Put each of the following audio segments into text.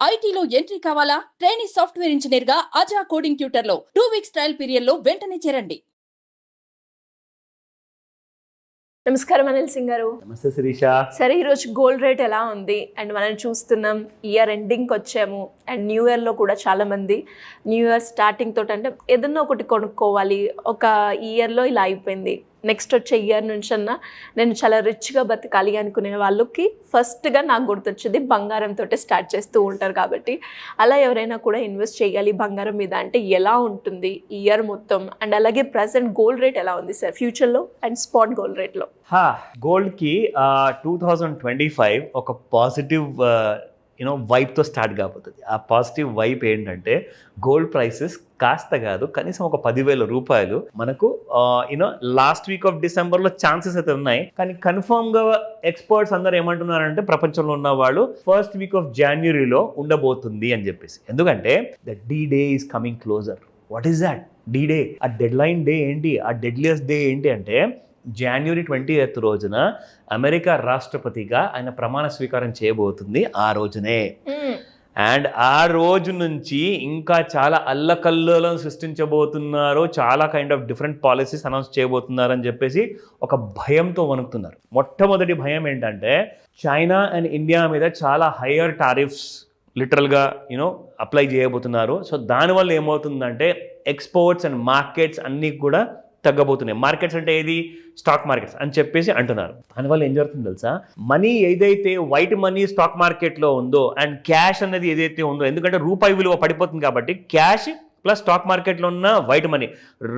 ఐటీలో ఎంట్రీ కావాలా? Trainee software engineer గా అజా కోడింగ్ ట్యూటర్ లో 2 వీక్స్ ట్రయల్ పీరియడ్ లో వెంటనే చేరండి. నమస్కారం అనిల్ సింగ్ గారు. నమస్తే శిరీష. సరే, ఈరోజు గోల్డ్ రేట్ ఎలా ఉంది? అండ్ మనం చూస్తున్నాం, ఇయర్ ఎండింగ్కి వచ్చాము అండ్ న్యూ ఇయర్లో కూడా చాలామంది న్యూ ఇయర్ స్టార్టింగ్ తోటి అంటే ఏదన్నా ఒకటి కొనుక్కోవాలి, ఒక ఇయర్లో ఇలా అయిపోయింది, నెక్స్ట్ వచ్చే ఇయర్ నుంచి అన్నా నేను చాలా రిచ్గా బతకాలి అనుకునే వాళ్ళకి ఫస్ట్గా నాకు గుర్తొచ్చేది బంగారంతో స్టార్ట్ చేస్తూ ఉంటారు. కాబట్టి అలా ఎవరైనా కూడా ఇన్వెస్ట్ చేయాలి బంగారం మీద అంటే ఎలా ఉంటుంది ఇయర్ మొత్తం? అండ్ అలాగే ప్రజెంట్ గోల్డ్ రేట్ ఎలా ఉంది సార్ ఫ్యూచర్లో అండ్ స్పాట్ గోల్డ్ రేట్లో? గోల్డ్కి 2025 ఒక పాజిటివ్ వైబ్తో స్టార్ట్ కాబోతుంది. ఆ పాజిటివ్ వైబ్ ఏంటంటే గోల్డ్ ప్రైసెస్ కాస్త కాదు కనీసం ఒక 10,000 రూపాయలు మనకు లాస్ట్ వీక్ ఆఫ్ డిసెంబర్లో ఛాన్సెస్ అయితే ఉన్నాయి. కానీ కన్ఫర్మ్గా ఎక్స్పర్ట్స్ అందరూ ఏమంటున్నారంటే ప్రపంచంలో ఉన్న వాళ్ళు ఫస్ట్ వీక్ ఆఫ్ జనవరిలో ఉండబోతుంది అని చెప్పేసి. ఎందుకంటే the day is coming closer. What is that day? ఆ డెడ్ లైన్ డే ఏంటి? ఆ డెడ్లియస్ట్ డే ఏంటి అంటే January 20th రోజున అమెరికా రాష్ట్రపతిగా ఆయన ప్రమాణ స్వీకారం చేయబోతుంది ఆ రోజునే. అండ్ ఆ రోజు నుంచి ఇంకా చాలా అల్లకల్లోలను సృష్టించబోతున్నారు, చాలా kind of different policies announce చేయబోతున్నారు అని చెప్పేసి ఒక భయంతో వణుకుతున్నారు. మొట్టమొదటి భయం ఏంటంటే చైనా అండ్ ఇండియా మీద చాలా హయ్యర్ టారిఫ్స్ లిటరల్గా అప్లై చేయబోతున్నారు. సో దానివల్ల ఏమవుతుందంటే ఎక్స్పోర్ట్స్ అండ్ మార్కెట్స్ అన్నీ కూడా తగ్గబోతున్నాయి. మార్కెట్స్ అంటే ఏది? స్టాక్ మార్కెట్స్ అని చెప్పేసి అంటున్నారు. దానివల్ల ఏం జరుగుతుంది తెలుసా? మనీ ఏదైతే వైట్ మనీ స్టాక్ మార్కెట్లో ఉందో అండ్ క్యాష్ అనేది ఏదైతే ఉందో, ఎందుకంటే రూపాయి విలువ పడిపోతుంది కాబట్టి క్యాష్ ప్లస్ స్టాక్ మార్కెట్లో ఉన్న వైట్ మనీ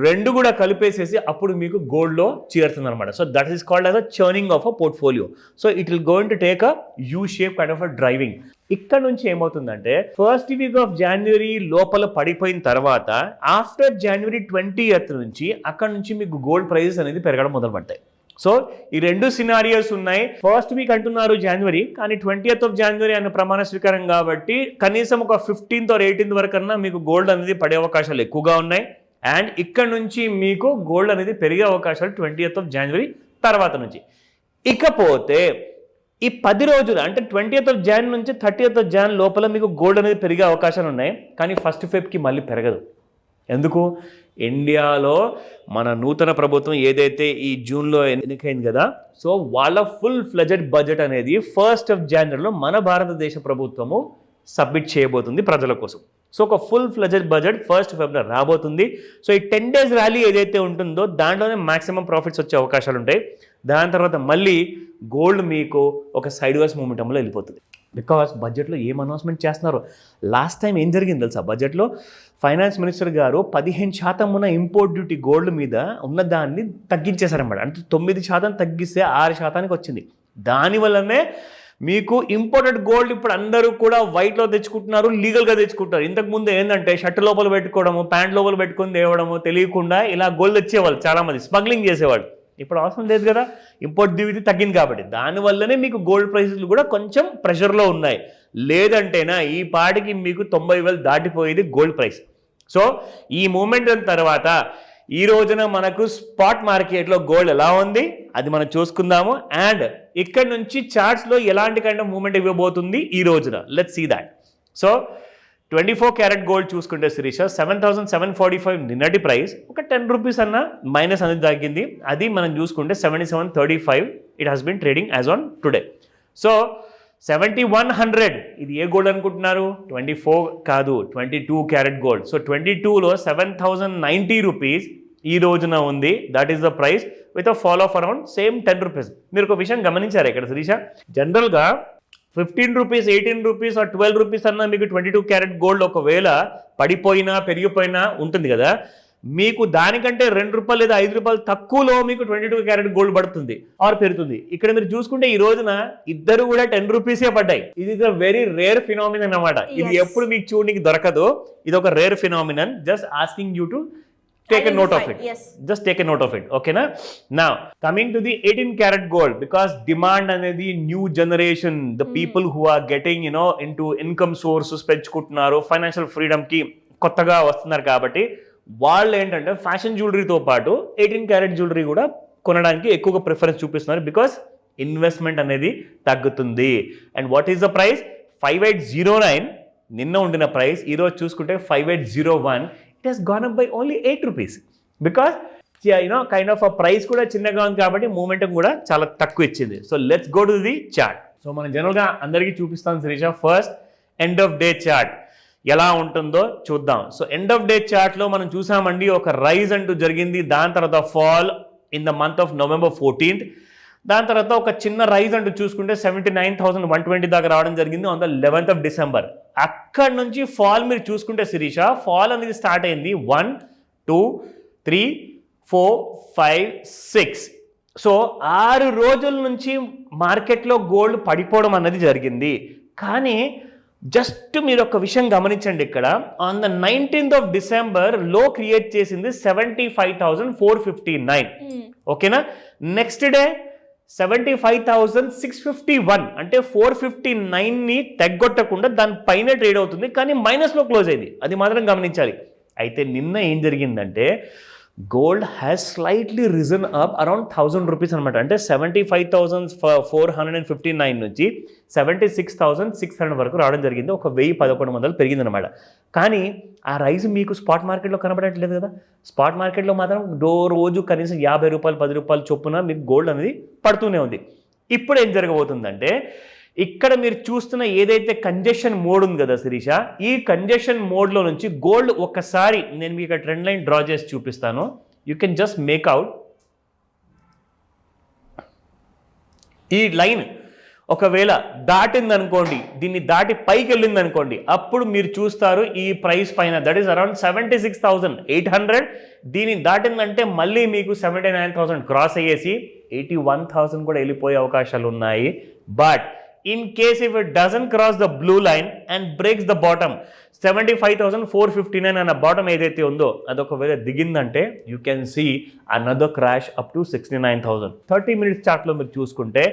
రెండు కూడా కలిపేసేసి అప్పుడు మీకు గోల్డ్లో చేరుతుంది అనమాట. So that is called as a churning of a portfolio. So it will going to take a U shape kind of a driving. ఇక్కడ నుంచి ఏమవుతుందంటే ఫస్ట్ వీక్ ఆఫ్ జనవరి లోపల పడిపోయిన తర్వాత ఆఫ్టర్ January 20th నుంచి అక్కడ నుంచి మీకు గోల్డ్ ప్రైజెస్ అనేది పెరగడం మొదలు పడతాయి. సో ఈ రెండు సినారియోస్ ఉన్నాయి. ఫస్ట్ వీక్ అంటున్నారు జనవరి, కానీ 20th of January అనే ప్రమాణ స్వీకారం కాబట్టి కనీసం ఒక 15th or 18th వరకన్నా మీకు గోల్డ్ అనేది పడే అవకాశాలు ఎక్కువగా ఉన్నాయి. అండ్ ఇక్కడ నుంచి మీకు గోల్డ్ అనేది పెరిగే అవకాశాలు 20th of January తర్వాత నుంచి. ఇకపోతే ఈ 10 రోజులు అంటే 20th of January నుంచి 30th of January లోపల మీకు గోల్డ్ అనేది పెరిగే అవకాశాలు ఉన్నాయి. కానీ ఫస్ట్ ఫెబ్కి మళ్ళీ పెరగదు. ఎందుకు? ఇండియాలో మన నూతన ప్రభుత్వం ఏదైతే ఈ జూన్లో ఎన్నికైంది కదా, సో వాళ్ళ ఫుల్ ఫ్లెజెడ్ బడ్జెట్ అనేది 1st of January మన భారతదేశ ప్రభుత్వము సబ్మిట్ చేయబోతుంది ప్రజల కోసం. సో ఒక full fledged budget 1st February రాబోతుంది. సో ఈ 10 days ర్యాలీ ఏదైతే ఉంటుందో దాంట్లోనే మ్యాక్సిమం ప్రాఫిట్స్ వచ్చే అవకాశాలు ఉంటాయి. దాని తర్వాత మళ్ళీ గోల్డ్ మీకు ఒక సైడ్ వేస్ మూమెంటంలో వెళ్ళిపోతుంది. బికాస్ బడ్జెట్లో ఏం అనౌన్స్మెంట్ చేస్తున్నారు? లాస్ట్ టైం ఏం జరిగింది తెలుసా? బడ్జెట్లో ఫైనాన్స్ మినిస్టర్ గారు 15% ఉన్న ఇంపోర్ట్ డ్యూటీ గోల్డ్ మీద ఉన్న దాన్ని తగ్గించేశారన్నమాట. అంటే 9% తగ్గిస్తే 6% వచ్చింది. దానివల్లనే మీకు ఇంపోర్టెడ్ గోల్డ్ ఇప్పుడు అందరూ కూడా వైట్లో తెచ్చుకుంటున్నారు, లీగల్గా తెచ్చుకుంటారు. ఇంతకుముందు ఏంటంటే షర్ట్ లోపల పెట్టుకోవడము, ప్యాంట్ లోపల పెట్టుకొని తేవడము, తెలియకుండా ఇలా గోల్డ్ తెచ్చేవాళ్ళు చాలామంది, స్మగ్లింగ్ చేసేవాళ్ళు. ఇప్పుడు అవసరం లేదు కదా, ఇంపోర్ట్ డ్యూటీ తగ్గింది కాబట్టి. దానివల్లనే మీకు గోల్డ్ ప్రైసెస్ కూడా కొంచెం ప్రెషర్లో ఉన్నాయి. లేదంటేనా ఈ పాటికి మీకు 90,000 దాటిపోయేది గోల్డ్ ప్రైస్. సో ఈ మూమెంట్ తర్వాత ఈ రోజున మనకు స్పాట్ మార్కెట్లో గోల్డ్ ఎలా ఉంది అది మనం చూసుకుందాము. అండ్ ఇక్కడ నుంచి చార్ట్స్లో ఎలాంటి కైండ్ ఆఫ్ మూమెంట్ ఇవ్వబోతుంది ఈ రోజున, let's see that. So 24 carat gold చూసుకుంటే శిరీష 7,745 నిన్నటి ప్రైస్ ఒక 10 రూపీస్ అన్న మైనస్ అనేది తగ్గింది. అది మనం చూసుకుంటే 77.35 it has been trading as on today. So 7,100 ఇది ఏ గోల్డ్ అనుకుంటున్నారు? 24 కాదు, 22 క్యారెట్ గోల్డ్. సో 22లో 7,090 రూపీస్ ఈ రోజున ఉంది. That is the price with a fall of around same 10 rupees. మీరు ఒక విషయం గమనించారు ఇక్కడ శిరీష, జనరల్గా 15 రూపీస్, 18 రూపీస్ ఆర్ 12 రూపీస్ అన్న మీకు 22 క్యారెట్ గోల్డ్ ఒకవేళ పడిపోయినా పెరిగిపోయినా ఉంటుంది కదా, మీకు దానికంటే 2 రూపాయలు లేదా 5 రూపాయలు తక్కువలో మీకు 22 క్యారెట్ గోల్డ్ పడుతుంది ఆర్ పెరుగుతుంది. ఇక్కడ మీరు చూసుకుంటే ఈ రోజున ఇద్దరు కూడా 10 రూపీసే పడ్డాయి. ఇది వెరీ రేర్ ఫినామినన్ అన్నమాట. ఇది ఎప్పుడు మీకు చూడడానికి దొరకదు. ఇది ఒక rare phenomenon. Just asking you to take a note of it. Yes. Just take a note of it. Okay na? Now coming to the 18 karat gold, because demand anedi new generation, the people who are getting into income sources పెంచుకుంటున్నారు, financial freedom కి కొత్తగా వస్తున్నారు కాబట్టి వాళ్ళు ఏంటంటే fashion జ్యువెలరీతో పాటు 18 carrot jewellery కూడా కొనడానికి ఎక్కువగా ప్రిఫరెన్స్ చూపిస్తున్నారు. బికాస్ ఇన్వెస్ట్మెంట్ అనేది తగ్గుతుంది. And what is the price? 5809 నిన్న ఉండిన ప్రైస్ ఈరోజు చూసుకుంటే 5801, it has gone up by only 8 rupees because kind of ఆ ప్రైస్ కూడా చిన్నగా ఉంది కాబట్టి మూమెంటం కూడా చాలా తక్కువ ఇచ్చింది. So let's go to the chart. So మనం జనరల్గా అందరికీ చూపిస్తాం Sirisha. First end of day chart ఎలా ఉంటుందో చూద్దాం. సో ఎండ్ ఆఫ్ డే చార్ట్లో మనం చూసామండి ఒక రైజ్ అంటూ జరిగింది, దాని తర్వాత fall in the month of November 14th. దాని తర్వాత ఒక చిన్న రైజ్ అంటూ చూసుకుంటే 79,120 దాకా రావడం జరిగింది on the 11th of December. అక్కడ నుంచి ఫాల్ మీరు చూసుకుంటే శిరీష, ఫాల్ అనేది స్టార్ట్ అయింది 1, 2, 3, 4, 5, 6. సో 6 రోజుల నుంచి మార్కెట్లో గోల్డ్ పడిపోవడం అన్నది జరిగింది. కానీ జస్ట్ మీరు ఒక విషయం గమనించండి, ఇక్కడ on the 19th of December లో క్రియేట్ చేసింది 75,459. ఓకేనా? నెక్స్ట్ డే 75,651, అంటే 459ని తగ్గొట్టకుండా దాని పైన ట్రేడ్ అవుతుంది, కానీ మైనస్లో క్లోజ్ అయింది. అది మాత్రం గమనించాలి. అయితే నిన్న ఏం జరిగిందంటే gold has slightly risen up around 1,000 rupees అనమాట. అంటే 75,459 నుంచి 76,600 వరకు రావడం జరిగింది. ఒక 1,1100 పెరిగింది అనమాట. కానీ ఆ రైజ్ మీకు స్పాట్ మార్కెట్లో కనబడట్లేదు కదా. స్పాట్ మార్కెట్లో మాత్రం రోజు కనీసం 50 రూపాయలు 10 రూపాయలు చొప్పున మీకు గోల్డ్ అనేది పడుతూనే ఉంది. ఇప్పుడు ఏం జరగబోతుందంటే ఇక్కడ మీరు చూస్తున్న ఏదైతే కంజెషన్ మోడ్ ఉంది కదా శిరీష, ఈ కంజెషన్ మోడ్లో నుంచి గోల్డ్ ఒక్కసారి నేను మీకు ఇక్కడ ట్రెండ్ లైన్ డ్రా చేసి చూపిస్తాను. You can just make out ఈ లైన్. ఒకవేళ దాటింది అనుకోండి, దీన్ని దాటి పైకి వెళ్ళింది అనుకోండి, అప్పుడు మీరు చూస్తారు ఈ ప్రైస్ పైన దట్ ఈస్ అరౌండ్ 76,800. దీన్ని దాటిందంటే మళ్ళీ మీకు 79,000 క్రాస్ అయ్యేసి 81,000 కూడా వెళ్ళిపోయే అవకాశాలు ఉన్నాయి. But in case if it doesn't cross the blue line and breaks the bottom 75,459 అన్న బాటమ్ ఏదైతే ఉందో అది ఒకవేళ దిగిందంటే you can see another crash up to 69,000. 30 minutes చార్ట్లో మీరు చూసుకుంటే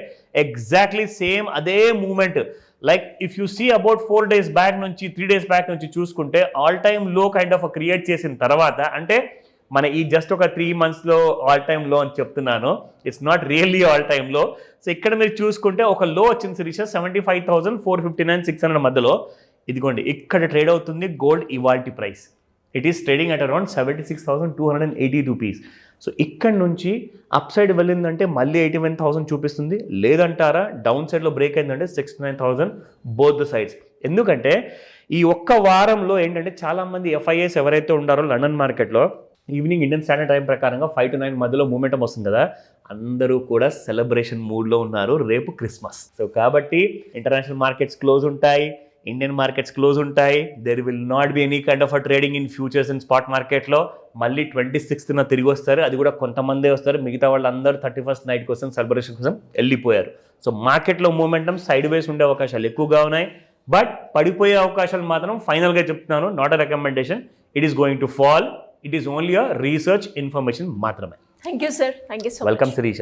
ఎగ్జాక్ట్లీ సేమ్ అదే moment. Like if you see about 4 days back నుంచి 3 days బ్యాక్ నుంచి చూసుకుంటే ఆల్ టైమ్ లో కైండ్ ఆఫ్ క్రియేట్ చేసిన తర్వాత, అంటే మన ఈ జస్ట్ ఒక 3 monthsలో ఆల్ టైమ్ లో అని చెప్తున్నాను, it's not really all time లో. సో ఇక్కడ మీరు చూసుకుంటే ఒక లో వచ్చింది శిరీష 75,459, 600 మధ్యలో. ఇదిగోండి ఇక్కడ ట్రేడ్ అవుతుంది గోల్డ్ ఇవాల్టి price. It is trading at around 76,280 rupees. So ఇక్కడ నుంచి అప్ సైడ్ వెళ్ళిందంటే మళ్ళీ 81,000 చూపిస్తుంది, లేదంటారా డౌన్ సైడ్లో బ్రేక్ అయిందంటే 69,000 బోత్ ద సైడ్స్. ఎందుకంటే ఈ ఒక్క వారంలో ఏంటంటే చాలామంది FIAs ఎవరైతే ఉండారో లండన్ మార్కెట్లో ఈవినింగ్ ఇండియన్ స్టాండర్డ్ టైం ప్రకారంగా 5 to 9 మధ్యలో మూమెంటం వస్తుంది కదా, అందరూ కూడా సెలబ్రేషన్ మూడ్లో ఉన్నారు. రేపు క్రిస్మస్. సో కాబట్టి ఇంటర్నేషనల్ మార్కెట్స్ క్లోజ్ ఉంటాయి, ఇండియన్ మార్కెట్స్ క్లోజ్ ఉంటాయి. There will not be any kind of a trading in futures in spot మార్కెట్లో. మళ్ళీ 26th తిరిగి వస్తారు, అది కూడా కొంతమందే వస్తారు, మిగతా వాళ్ళందరూ 31st నైట్ కోసం సెలబ్రేషన్ కోసం వెళ్ళిపోయారు. సో మార్కెట్లో మూమెంటం సైడ్ వేస్ ఉండే అవకాశాలు ఎక్కువగా ఉన్నాయి. బట్ పడిపోయే అవకాశాలు మాత్రం ఫైనల్గా చెప్తున్నాను, not a recommendation. It is going to fall. It is only a research information మాత్రమే. Thank you sir. Thank you so much. Welcome Sirisha.